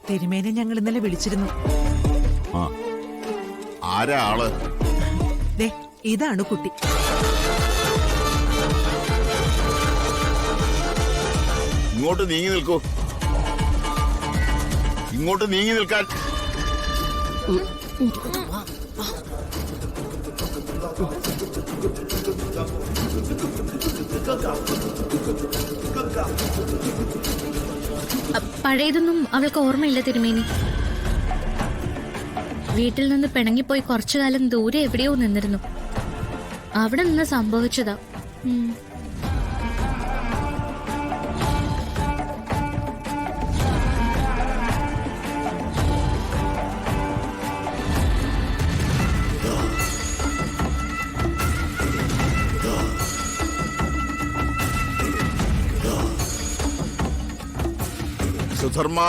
തിരുമേനെ ഞങ്ങൾ ഇന്നലെ വിളിച്ചിരുന്നു. ആരാ ആള്? ദേ ഇതാണ് കുട്ടി. ഇങ്ങോട്ട് നീങ്ങി നിൽക്കൂ. ഇങ്ങോട്ട് നീങ്ങി നിൽക്കാൻ. പഴയതൊന്നും അവൾക്ക് ഓർമ്മയില്ല തിരുമേനി. വീട്ടിൽ നിന്ന് പിണങ്ങിപ്പോയി കുറച്ചു കാലം ദൂരെ എവിടെയോ നിന്നിരുന്നു. അവിടെ നിന്ന് സംഭവിച്ചതാ. സുധർമ്മ,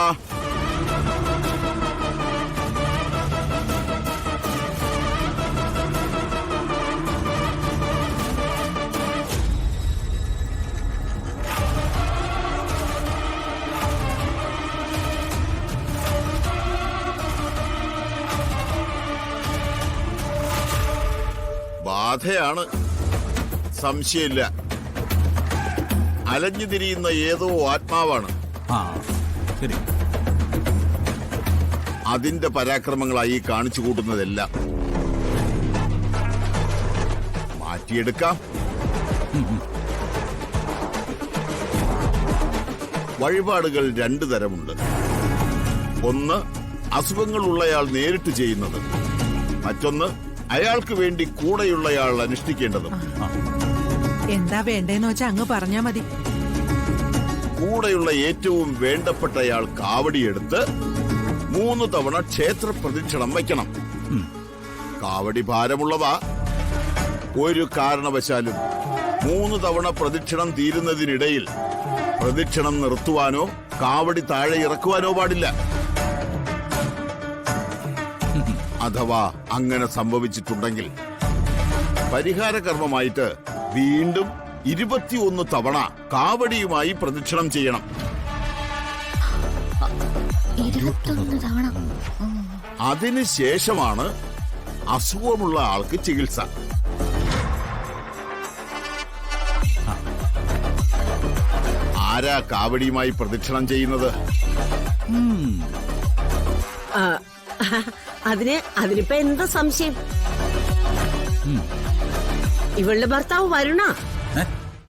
ബാധയാണ്, സംശയമില്ല. അലഞ്ഞു തിരിയുന്ന ഏതോ ആത്മാവാണ്. ശരി. അതിന്റെ പരാക്രമങ്ങളായി കാണിച്ചു കൂട്ടുന്നതെല്ലാം മാറ്റിയെടുക്കാം. വഴിപാടുകൾ രണ്ടു തരമുണ്ട്. ഒന്ന് അസുഖങ്ങളുള്ളയാൾ നേരിട്ട് ചെയ്യുന്നത്, മറ്റൊന്ന് അയാൾക്ക് വേണ്ടി കൂടെയുള്ളയാൾ അനുഷ്ഠിക്കേണ്ടതും. എന്താ വേണ്ടേന്ന് വെച്ചാ അങ്ങ് പറഞ്ഞാ മതി. കൂടെയുള്ള ഏറ്റവും വേണ്ടപ്പെട്ടയാൾ കാവടിയെടുത്ത് 3 തവണ ക്ഷേത്ര പ്രദക്ഷിണം വയ്ക്കണം. കാവടി ഭാരമുള്ളതാ. ഒരു കാരണവശാലും 3 തവണ പ്രദക്ഷിണം തീരുന്നതിനിടയിൽ പ്രദക്ഷിണം നിർത്തുവാനോ കാവടി താഴെ ഇറക്കുവാനോ പാടില്ല. അഥവാ അങ്ങനെ സംഭവിച്ചിട്ടുണ്ടെങ്കിൽ പരിഹാരകർമ്മമായിട്ട് വീണ്ടും 21 തവണ കാവടിയുമായി പ്രദക്ഷിണം ചെയ്യണം. 21 തവണ. അതിനുശേഷമാണ് അസുഖമുള്ള ആൾക്ക് ചികിത്സ. ആരാ കാവടിയുമായി പ്രദക്ഷിണം ചെയ്യുന്നത്? അതിനിപ്പോ എന്താ സംശയം? ഇവളുടെ ഭർത്താവ് വരുണ.